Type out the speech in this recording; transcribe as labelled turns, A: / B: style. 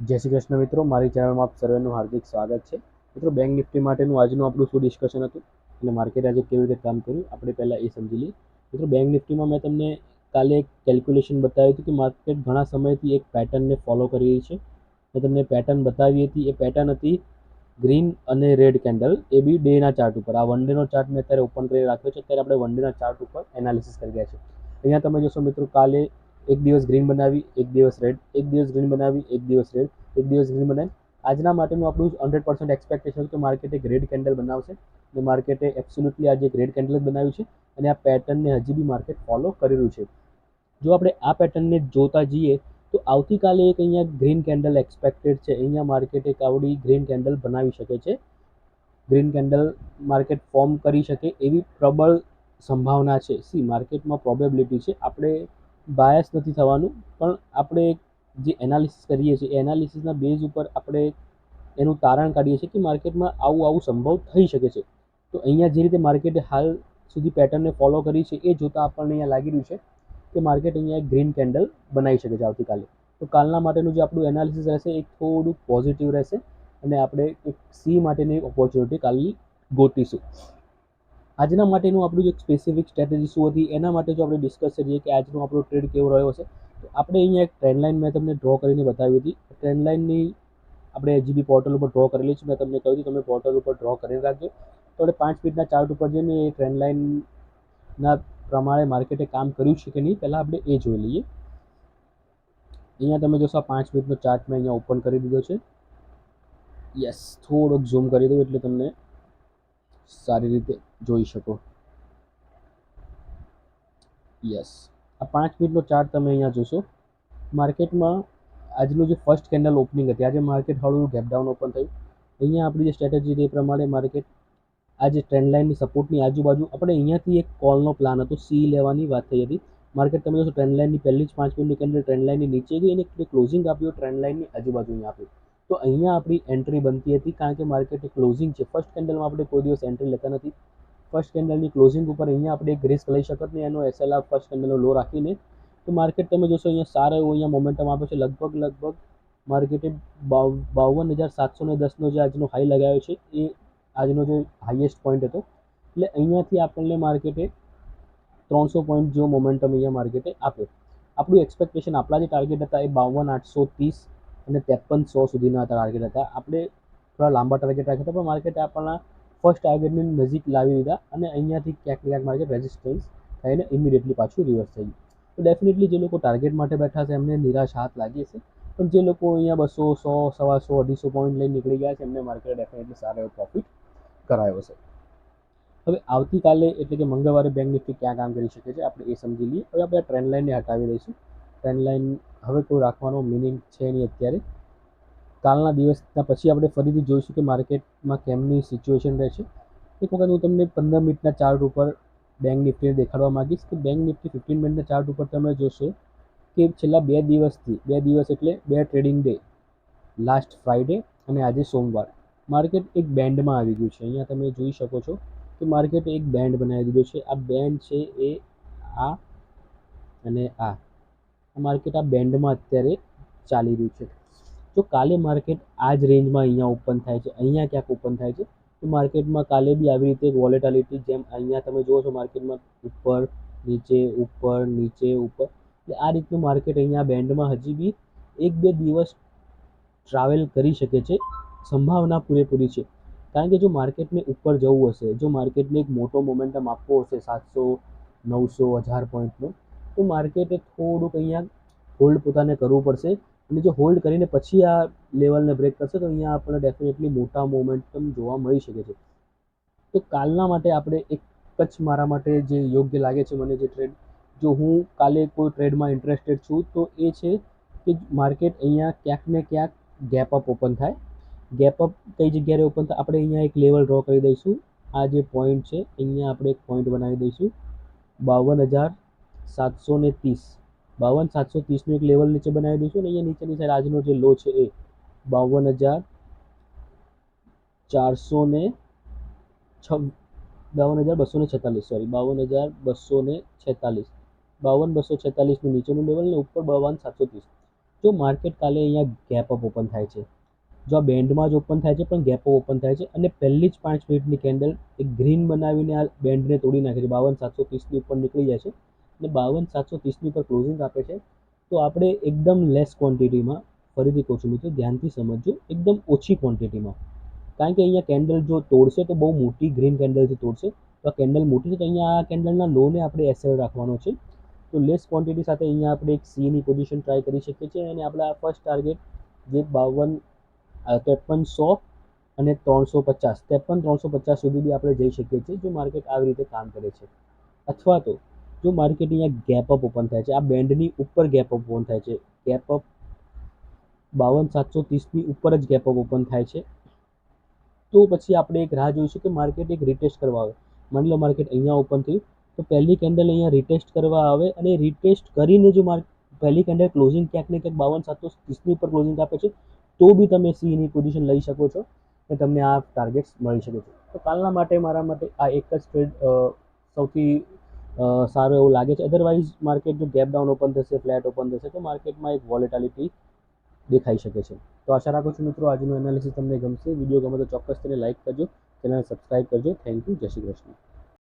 A: જય શ્રી કૃષ્ણ મિત્રો, મારી ચેનલમાં આપ સર્વેનું હાર્દિક સ્વાગત છે. મિત્રો, બેંક નિફ્ટી માટેનું આજનું આપણું શું ડિસ્કશન હતું અને માર્કેટ આજે કેવી રીતે કામ કર્યું આપણે પહેલાં એ સમજી લઈએ. મિત્રો, બેંક નિફ્ટીમાં મેં તમને કાલે એક કેલ્ક્યુલેશન બતાવ્યું હતું કે માર્કેટ ઘણા સમયથી એક પેટર્નને ફોલો કરી રહી છે. મેં તમને પેટર્ન બતાવી હતી. એ પેટર્ન હતી ગ્રીન અને રેડ કેન્ડલ, એ બી ડેના ચાર્ટ ઉપર. આ વન ડેનો ચાર્ટ મેં અત્યારે ઓપન કરી રાખ્યો છે. અત્યારે આપણે વન ડેના ચાર્ટ ઉપર એનાલિસિસ કરી રહ્યા છે. અહીંયા તમે જોશો મિત્રો, કાલે એક દિવસ ગ્રીન બનાવી, એક દિવસ રેડ, એક દિવસ ગ્રીન બનાવી, એક દિવસ રેડ, એક દિવસ ગ્રીન બનાવી. આજના માટેનું આપણું 100% એક્સપેક્ટેશન કે માર્કેટ એક રેડ કેન્ડલ બનાવશે અને માર્કેટે એબ્સોલ્યુટલી આજે એક રેડ કેન્ડલ જ બનાવ્યું છે અને આ પેટર્નને હજી બી માર્કેટ ફોલો કરી રહ્યું છે. જો આપણે આ પેટર્નને જોતા જઈએ તો આવતીકાલે એક અહીંયા ગ્રીન કેન્ડલ એક્સપેક્ટેડ છે. અહીંયા માર્કેટ એક આવડી ગ્રીન કેન્ડલ બનાવી શકે છે. ગ્રીન કેન્ડલ માર્કેટ ફોર્મ કરી શકે એવી પ્રબળ સંભાવના છે. માર્કેટમાં પ્રોબેબિલિટી છે. આપણે બાયસ નથી થવાનું, પણ આપણે જે એનાલિસિસ કરીએ છીએ એ એનાલિસિસના બેઝ ઉપર આપણે એનું તારણ કાઢીએ છીએ કે માર્કેટમાં આવું સંભવ થઈ શકે છે. તો અહીંયા જે રીતે માર્કેટે હાલ સુધી પેટર્નને ફોલો કરી છે એ જોતાં આપણને અહીંયા લાગી રહ્યું છે કે માર્કેટ અહીંયા એક ગ્રીન કેન્ડલ બનાવી શકે છે આવતીકાલે. તો કાલના માટેનું જે આપણું એનાલિસિસ રહેશે એ થોડું પોઝિટિવ રહેશે અને આપણે એક સી માટેની ઓપોર્ચ્યુનિટી કાલની ગોતીશું. આજના માટેનું આપણું જે સ્પેસિફિક સ્ટ્રેટેજી શું હતી એના માટે જો આપણે ડિસ્કસ કરીએ કે આજનો આપણો ટ્રેડ કેવો રહ્યો છે, તો આપણે અહીંયા એક ટ્રેન્ડ લાઇન મેં તમને ડ્રો કરીને બતાવી હતી. ટ્રેન્ડ લાઇનની આપણે જીબી પોર્ટલ ઉપર ડ્રો કરેલી છે. મેં તમને કહ્યું હતું તમે પોર્ટલ ઉપર ડ્રો કરીને રાખજો. તો આપણે 5 મિનિટના ચાર્ટ ઉપર જઈને એ ટ્રેન્ડ લાઇનના પ્રમાણે માર્કેટે કામ કર્યું છે કે નહીં પહેલાં આપણે એ જોઈ લઈએ. અહીંયા તમે જોશો 5 મિનિટનો ચાર્ટ મેં અહીંયા ઓપન કરી દીધો છે. યસ, થોડોક ઝૂમ કરી દઉં એટલે તમને સારી રીતે જોઈ શકો. યસ, આ 5 મિનિટનો ચાર્ટ તમે અહીંયા જોશો. માર્કેટમાં આજનું જે ફર્સ્ટ કેન્ડલ ઓપનિંગ હતી, આજે માર્કેટ હળવું ગેપડાઉન ઓપન થયું. અહીંયા આપણી જે સ્ટ્રેટેજી હતી એ પ્રમાણે માર્કેટ આજે ટ્રેન્ડ લાઇનની સપોર્ટની આજુબાજુ આપણે અહીંયાથી એક કોલનો પ્લાન હતો, સી લેવાની વાત થઈ હતી. માર્કેટ તમે જોશો ટ્રેન્ડ લાઇનની પહેલી જ 5 મિનિટની કેન્ડલ ટ્રેન્ડ લાઇનની નીચે ગઈ અને ક્લોઝિંગ આપ્યું ટ્રેન્ડ લાઇનની આજુબાજુ અહીંયા આપ્યું. તો અહીંયા આપણી એન્ટ્રી બનતી હતી કારણ કે માર્કેટ ક્લોઝિંગ છે. ફર્સ્ટ કેન્ડલમાં આપણે કોઈ દિવસ એન્ટ્રી લેતા નથી. ફર્સ્ટ કેન્ડલની ક્લોઝિંગ ઉપર અહીંયા આપણે એક રિસ્ક લઈ શકત નહીં એનો એસએલઆર ફર્સ્ટ કેન્ડલનો લો રાખીને. તો માર્કેટ તમે જોશો અહીંયા સારો એવો અહીંયા મોમેન્ટમ આપે છે. લગભગ માર્કેટે 52,710નો જે આજનો હાઈ લગાવ્યો છે એ આજનો જે હાઈએસ્ટ પોઈન્ટ હતો. એટલે અહીંયાથી આપણને માર્કેટે 300 પોઈન્ટ જેવો મોમેન્ટમ અહીંયા માર્કેટે આપ્યો. આપણું એક્સપેક્ટેશન આપણા જે ટાર્ગેટ હતા એ 52,830 અને 53,100 સુધીના ટાર્ગેટ હતા. આપણે થોડા લાંબા ટાર્ગેટ રાખ્યા હતા, પણ માર્કેટે આપણના ફર્સ્ટ ટાર્ગેટની નજીક લાવી દીધા અને અહીંયાથી ક્યાંક ક્યાંક માર્કેટ રેઝિસ્ટન્સ થઈને ઇમિડિયેટલી પાછું રિવર્સ થઈ ગયું. તો ડેફિનેટલી જે લોકો ટાર્ગેટ માટે બેઠા છે એમને નિરાશ હાથ લાગી હશે, પણ જે લોકો અહીંયા 200, 100, 125, 250 પોઈન્ટ લઈને નીકળી ગયા છે એમને માર્કેટે ડેફિનેટલી સારો એવો પ્રોફિટ કરાયો છે. હવે આવતીકાલે એટલે કે મંગળવારે બેંક નિફ્ટી ક્યાં કામ કરી શકે છે આપણે એ સમજી લઈએ. હવે આપણે ટ્રેન્ડ લાઇનને હટાવી દઈશું. ટ્રેન્ડ લાઇન હવે કોઈ રાખવાનો મિનિંગ છે નહીં અત્યારે. કાલના દિવસના પછી આપણે ફરીથી જોઈશું કે માર્કેટમાં કેમની સિચ્યુએશન રહેશે. એક વખત હું તમને 15 મિનિટના ચાર્ટ ઉપર બેંક નિફ્ટીને દેખાડવા માગીશ કે બેંક નિફ્ટી 15 મિનિટના ચાર્ટ ઉપર તમે જોશો કે છેલ્લા 2 દિવસથી, 2 દિવસ એટલે 2 ટ્રેડિંગ ડે, લાસ્ટ ફ્રાઈડે અને આજે સોમવાર, માર્કેટ એક બેન્ડમાં આવી ગયું છે. અહીંયા તમે જોઈ શકો છો કે માર્કેટે એક બેન્ડ બનાવી દીધો છે. આ બેન્ડ છે એ આ અને આ માર્કેટ આ બેન્ડમાં અત્યારે ચાલી રહ્યું છે. તો કાલે માર્કેટ આ જ રેન્જમાં અહીંયા ઓપન થાય છે, અહીંયા ક્યાંક ઓપન થાય છે, તો માર્કેટમાં કાલે બી આવી રીતે વોલેટાલિટી જેમ અહીંયા તમે જુઓ છો માર્કેટમાં ઉપર નીચે ઉપર નીચે ઉપર, એટલે આ રીતનું માર્કેટ અહીંયા બેન્ડમાં હજી બી 1-2 દિવસ ટ્રાવેલ કરી શકે છે. સંભાવના પૂરેપૂરી છે. કારણ કે જો માર્કેટને ઉપર જવું હશે, જો માર્કેટને એક મોટો મોમેન્ટમ આપવો હશે 700, 900, 1000 પોઈન્ટનો, તો માર્કેટે થોડુંક અહીંયા હોલ્ડ પોતાને કરવું પડશે. અને જો હોલ્ડ કરીને પછી આ લેવલને બ્રેક કરશે તો અહીંયા આપણને ડેફિનેટલી મોટા મોમેન્ટમ જોવા મળી શકે છે. તો કાલના માટે આપણે એક જ મારા માટે જે યોગ્ય લાગે છે મને જે ટ્રેડ, જો હું કાલે કોઈ ટ્રેડમાં ઇન્ટરેસ્ટેડ છું તો એ છે કે માર્કેટ અહીંયા ક્યાંક ને ક્યાંક ગેપ અપ ઓપન થાય. ગેપ અપ કઈ જગ્યાએ ઓપન થાય, આપણે અહીંયા એક લેવલ ડ્રો કરી દઈશું. આ જે પોઈન્ટ છે અહીંયા આપણે એક પોઈન્ટ બનાવી દઈશું 52,730, 52,730નું એક લેવલ નીચે બનાવી દઈશું. અને અહીંયા નીચેની સાઈડ આજનો જે લો છે એ 52,246, 52,246, 52,246નું નીચેનું લેવલ ને ઉપર 52,730. જો માર્કેટ કાલે અહીંયા ગેપ અપ ઓપન થાય છે, જો આ બેન્ડમાં જ ઓપન થાય છે પણ ગેપ અપ ઓપન થાય છે અને પહેલી જ 5 મિનિટની કેન્ડલ એક ગ્રીન બનાવીને આ બેન્ડને તોડી નાખે છે, 52,730ની ઉપર નીકળી જાય છે અને 52,730ની ઉપર ક્લોઝિંગ આપે છે, તો આપણે એકદમ લેસ ક્વોન્ટિટીમાં, ફરીથી કહું છું મિત્રો ધ્યાનથી સમજજો, એકદમ ઓછી ક્વોન્ટિટીમાં, કારણ કે અહીંયા કેન્ડલ જો તોડશે તો બહુ મોટી ગ્રીન કેન્ડલથી તોડશે, તો આ કેન્ડલ મોટી છે તો અહીંયા આ કેન્ડલના લોને આપણે એસએલ રાખવાનો છે, તો લેસ ક્વોન્ટિટી સાથે અહીંયા આપણે એક સીની પોઝિશન ટ્રાય કરી શકીએ છીએ અને આપણા ફર્સ્ટ ટાર્ગેટ જે 53,100 અને 350, 53,350 સુધી બી આપણે જઈ શકીએ છીએ જો માર્કેટ આવી રીતે કામ કરે છે, અથવા તો જો માર્કેટ અહીંયા ગેપ અપ ઓપન થાય છે, આ બેન્ડની ઉપર ગેપ અપ ઓપન થાય છે, ગેપ અપ 52,730ની ઉપર જ ગેપ અપ ઓપન થાય છે, તો પછી આપણે એક રાહ જોઈશું કે માર્કેટ એક રિટેસ્ટ કરવા આવે. માની લો માર્કેટ અહીંયા ઓપન થયું તો પહેલી કેન્ડલ અહીંયા રિટેસ્ટ કરવા આવે અને રિટેસ્ટ કરીને જો પહેલી કેન્ડલ ક્લોઝિંગ ક્યાંક ને ક્યાંક 52,730ની ઉપર ક્લોઝિંગ આપે છે, તો બી તમે સીની પોઝિશન લઈ શકો છો અને તમને આ ટાર્ગેટ્સ મળી શકે છે. તો કાલના માટે મારા માટે આ એક જ ટ્રેડ સૌથી સારું એવું લાગે છે. અધરવાઇઝ માર્કેટ જો ગેપ ડાઉન ઓપન થશે, ફ્લેટ ઓપન થશે, તો માર્કેટમાં એક વોલેટાલિટી દેખાઈ શકે છે. તો આશા રાખું છું મિત્રો આજનું એનાલિસિસ તમને ગમશે. વિડીયો ગમે તો ચોક્કસ તેને લાઇક કરજો, ચેનલ સબસ્ક્રાઇબ કરજો. Thank you. જય શ્રી કૃષ્ણ.